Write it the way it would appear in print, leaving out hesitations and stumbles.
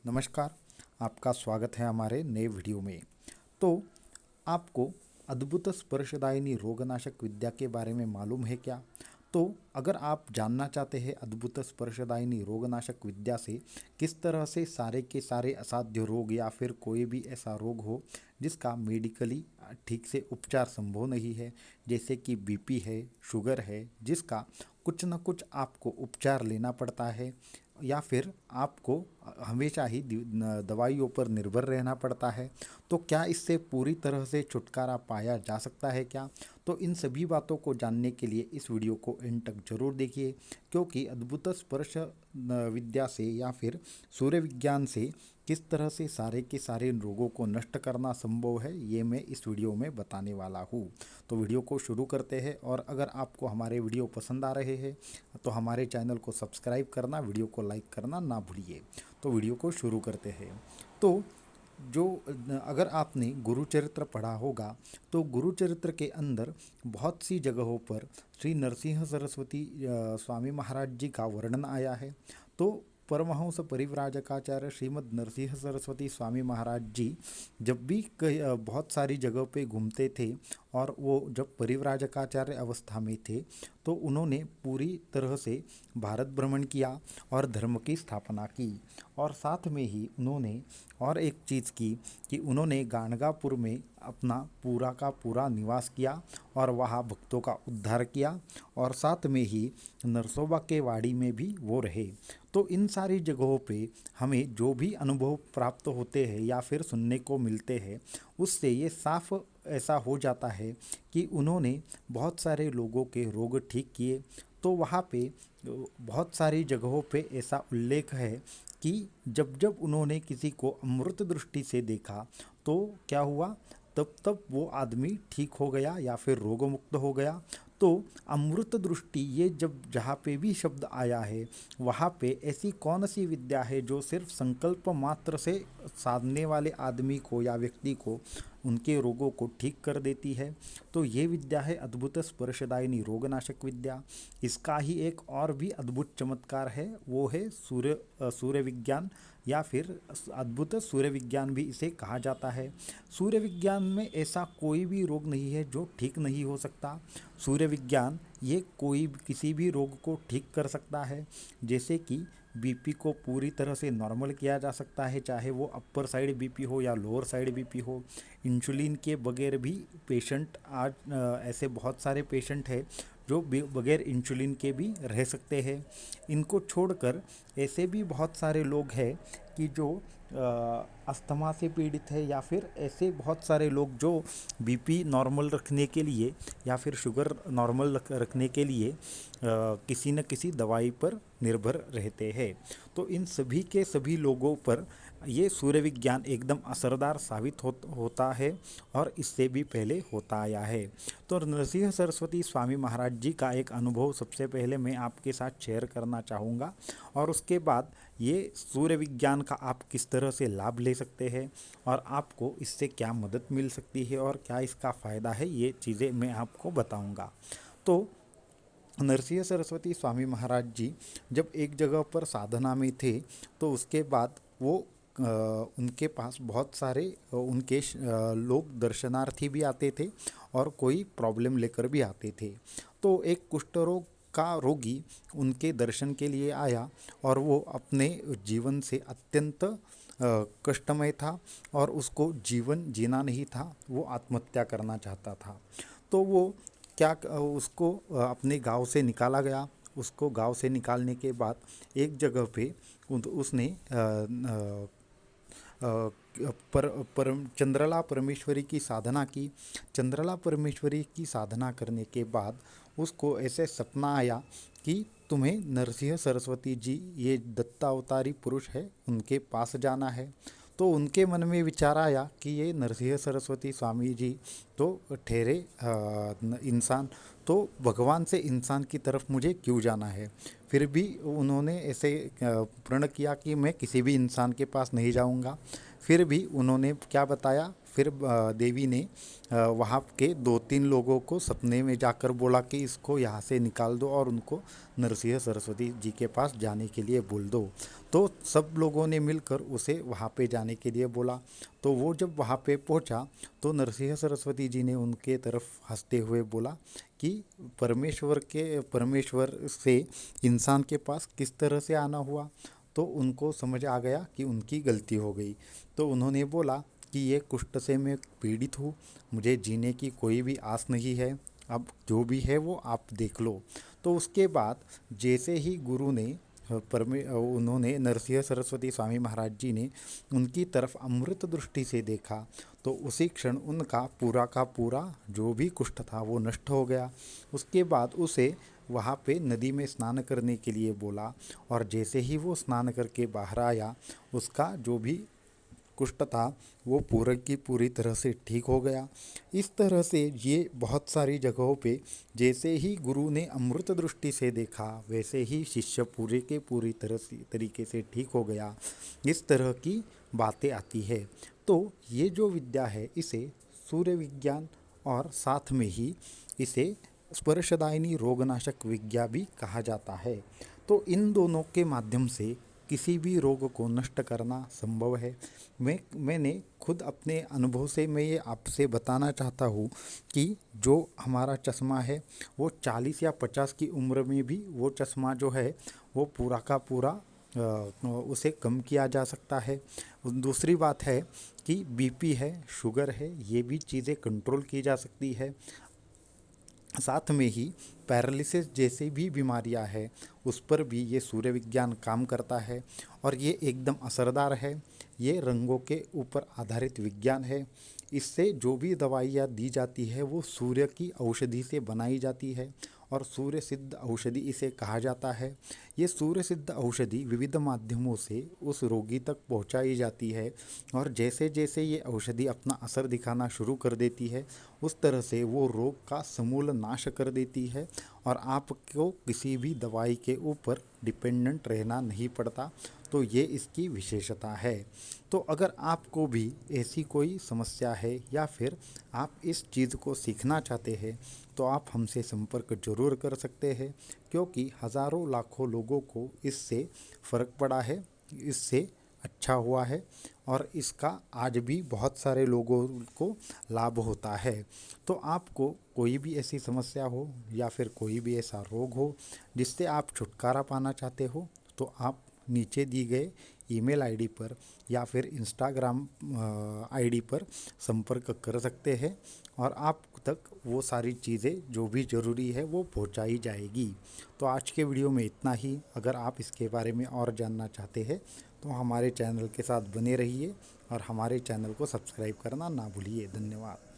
नमस्कार, आपका स्वागत है हमारे नए वीडियो में। तो आपको अद्भुत स्पर्शदायिनी रोगनाशक विद्या के बारे में मालूम है क्या? तो अगर आप जानना चाहते हैं अद्भुत स्पर्शदायिनी रोगनाशक विद्या से किस तरह से सारे के सारे असाध्य रोग या फिर कोई भी ऐसा रोग हो जिसका मेडिकली ठीक से उपचार संभव नहीं है, जैसे कि बीपी है, शुगर है, जिसका कुछ न कुछ आपको उपचार लेना पड़ता है या फिर आपको हमेशा ही दवाइयों पर निर्भर रहना पड़ता है, तो क्या इससे पूरी तरह से छुटकारा पाया जा सकता है क्या? तो इन सभी बातों को जानने के लिए इस वीडियो को एंड तक जरूर देखिए, क्योंकि अद्भुत स्पर्श विद्या से या फिर सूर्य विज्ञान से किस तरह से सारे के सारे रोगों को नष्ट करना संभव है, ये मैं इस वीडियो में बताने वाला हूँ। तो वीडियो को शुरू करते हैं, और अगर आपको हमारे वीडियो पसंद आ रहे हैं तो हमारे चैनल को सब्सक्राइब करना, वीडियो को लाइक करना ना भूलिए। तो वीडियो को शुरू करते हैं। तो जो अगर आपने गुरुचरित्र पढ़ा होगा तो गुरुचरित्र के अंदर बहुत सी जगहों पर श्री नरसिंह सरस्वती स्वामी महाराज जी का वर्णन आया है। तो परमहंस परिव्राजकाचार्य श्रीमद नरसिंह सरस्वती स्वामी महाराज जी जब भी बहुत सारी जगहों पे घूमते थे, और वो जब परिव्राजकाचार्य अवस्था में थे तो उन्होंने पूरी तरह से भारत भ्रमण किया और धर्म की स्थापना की। और साथ में ही उन्होंने और एक चीज़ की कि उन्होंने गाणगापुर में अपना पूरा का पूरा निवास किया और वहाँ भक्तों का उद्धार किया, और साथ में ही नरसोबा के वाड़ी में भी वो रहे। तो इन सारी जगहों पे हमें जो भी अनुभव प्राप्त होते हैं या फिर सुनने को मिलते हैं, उससे ये साफ ऐसा हो जाता है कि उन्होंने बहुत सारे लोगों के रोग ठीक किए। तो वहाँ पे बहुत सारी जगहों पे ऐसा उल्लेख है कि जब जब उन्होंने किसी को अमृत दृष्टि से देखा तो क्या हुआ, तब तब वो आदमी ठीक हो गया या फिर रोग मुक्त हो गया। तो अमृत दृष्टि, ये जब जहाँ पे भी शब्द आया है वहाँ पे ऐसी कौन सी विद्या है जो सिर्फ संकल्प मात्र से साधने वाले आदमी को या व्यक्ति को उनके रोगों को ठीक कर देती है? तो ये विद्या है अद्भुत स्पर्शदायिनी रोगनाशक विद्या। इसका ही एक और भी अद्भुत चमत्कार है, वो है सूर्य विज्ञान, या फिर अद्भुत सूर्य विज्ञान भी इसे कहा जाता है। सूर्य विज्ञान में ऐसा कोई भी रोग नहीं है जो ठीक नहीं हो सकता। सूर्य विज्ञान ये कोई किसी भी रोग को ठीक कर सकता है। जैसे कि बीपी को पूरी तरह से नॉर्मल किया जा सकता है, चाहे वो अपर साइड बीपी हो या लोअर साइड बीपी हो। इंसुलिन के बगैर भी पेशेंट आज ऐसे बहुत सारे पेशेंट हैं जो बगैर इंसुलिन के भी रह सकते हैं। इनको छोड़कर ऐसे भी बहुत सारे लोग हैं कि जो अस्थमा से पीड़ित है, या फिर ऐसे बहुत सारे लोग जो बीपी नॉर्मल रखने के लिए या फिर शुगर नॉर्मल रखने के लिए किसी न किसी दवाई पर निर्भर रहते हैं। तो इन सभी के सभी लोगों पर ये सूर्य विज्ञान एकदम असरदार साबित होता है, और इससे भी पहले होता आया है। तो नरसिंह सरस्वती स्वामी महाराज जी का एक अनुभव सबसे पहले मैं आपके साथ शेयर करना चाहूँगा, और उसके बाद ये सूर्य विज्ञान का आप किस तरह से लाभ ले सकते हैं और आपको इससे क्या मदद मिल सकती है और क्या इसका फ़ायदा है, ये चीज़ें मैं आपको बताऊँगा। तो नरसिंह सरस्वती स्वामी महाराज जी जब एक जगह पर साधना में थे, तो उसके बाद वो उनके पास बहुत सारे लोग दर्शनार्थी भी आते थे और कोई प्रॉब्लम लेकर भी आते थे। तो एक कुष्ठ रोग का रोगी उनके दर्शन के लिए आया, और वो अपने जीवन से अत्यंत कष्टमय था और उसको जीवन जीना नहीं था, वो आत्महत्या करना चाहता था। तो वो उसको अपने गांव से निकाला गया। उसको गांव से निकालने के बाद एक जगह पे उसने चंद्रला परमेश्वरी की साधना की। चंद्रला परमेश्वरी की साधना करने के बाद उसको ऐसे सपना आया कि तुम्हें नरसिंह सरस्वती जी, ये दत्तावतारी पुरुष है, उनके पास जाना है। तो उनके मन में विचार आया कि ये नरसिंह सरस्वती स्वामी जी तो ठहरे इंसान, तो भगवान से इंसान की तरफ मुझे क्यों जाना है। फिर भी उन्होंने ऐसे प्रण किया कि मैं किसी भी इंसान के पास नहीं जाऊंगा। फिर भी उन्होंने क्या बताया, फिर देवी ने वहाँ के 2-3 लोगों को सपने में जाकर बोला कि इसको यहाँ से निकाल दो और उनको नरसिंह सरस्वती जी के पास जाने के लिए बोल दो। तो सब लोगों ने मिलकर उसे वहाँ पे जाने के लिए बोला। तो वो जब वहाँ पे पहुँचा तो नरसिंह सरस्वती जी ने उनके तरफ हंसते हुए बोला कि परमेश्वर से इंसान के पास किस तरह से आना हुआ। तो उनको समझ आ गया कि उनकी गलती हो गई। तो उन्होंने बोला कि ये कुष्ठ से मैं पीड़ित हूँ, मुझे जीने की कोई भी आस नहीं है, अब जो भी है वो आप देख लो। तो उसके बाद जैसे ही गुरु ने उन्होंने नरसिंह सरस्वती स्वामी महाराज जी ने उनकी तरफ अमृत दृष्टि से देखा तो उसी क्षण उनका पूरा का पूरा जो भी कुष्ठ था वो नष्ट हो गया। उसके बाद उसे वहाँ पे नदी में स्नान करने के लिए बोला और जैसे ही वो स्नान करके बाहर आया उसका जो भी कुष्ठ था वो पूरी की पूरी तरह से ठीक हो गया। इस तरह से ये बहुत सारी जगहों पे जैसे ही गुरु ने अमृत दृष्टि से देखा वैसे ही शिष्य पूरे के पूरी तरीके से ठीक हो गया। इस तरह की बातें आती है। तो ये जो विद्या है इसे सूर्य विज्ञान और साथ में ही इसे स्पर्शदायिनी रोगनाशक विद्या भी कहा जाता है। तो इन दोनों के माध्यम से किसी भी रोग को नष्ट करना संभव है। मैंने खुद अपने अनुभव से मैं ये आपसे बताना चाहता हूँ कि जो हमारा चश्मा है वो 40 या 50 की उम्र में भी वो चश्मा जो है वो पूरा का पूरा उसे कम किया जा सकता है। दूसरी बात है कि बीपी है, शुगर है, ये भी चीज़ें कंट्रोल की जा सकती है। साथ में ही पैरालिसिस जैसी भी बीमारियां हैं उस पर भी ये सूर्य विज्ञान काम करता है और ये एकदम असरदार है। ये रंगों के ऊपर आधारित विज्ञान है। इससे जो भी दवाइयाँ दी जाती है वो सूर्य की औषधि से बनाई जाती है और सूर्य सिद्ध औषधि इसे कहा जाता है। ये सूर्य सिद्ध औषधि विविध माध्यमों से उस रोगी तक पहुंचाई जाती है और जैसे जैसे ये औषधि अपना असर दिखाना शुरू कर देती है उस तरह से वो रोग का समूल नाश कर देती है और आपको किसी भी दवाई के ऊपर डिपेंडेंट रहना नहीं पड़ता। तो ये इसकी विशेषता है। तो अगर आपको भी ऐसी कोई समस्या है या फिर आप इस चीज़ को सीखना चाहते हैं तो आप हमसे संपर्क जरूर कर सकते हैं, क्योंकि हज़ारों लाखों लोगों को इससे फ़र्क पड़ा है, इससे अच्छा हुआ है और इसका आज भी बहुत सारे लोगों को लाभ होता है। तो आपको कोई भी ऐसी समस्या हो या फिर कोई भी ऐसा रोग हो जिससे आप छुटकारा पाना चाहते हो तो आप नीचे दी गए ईमेल आईडी पर या फिर इंस्टाग्राम आईडी पर संपर्क कर सकते हैं और आप तक वो सारी चीज़ें जो भी ज़रूरी है वो पहुंचाई जाएगी। तो आज के वीडियो में इतना ही। अगर आप इसके बारे में और जानना चाहते हैं तो हमारे चैनल के साथ बने रहिए और हमारे चैनल को सब्सक्राइब करना ना भूलिए। धन्यवाद।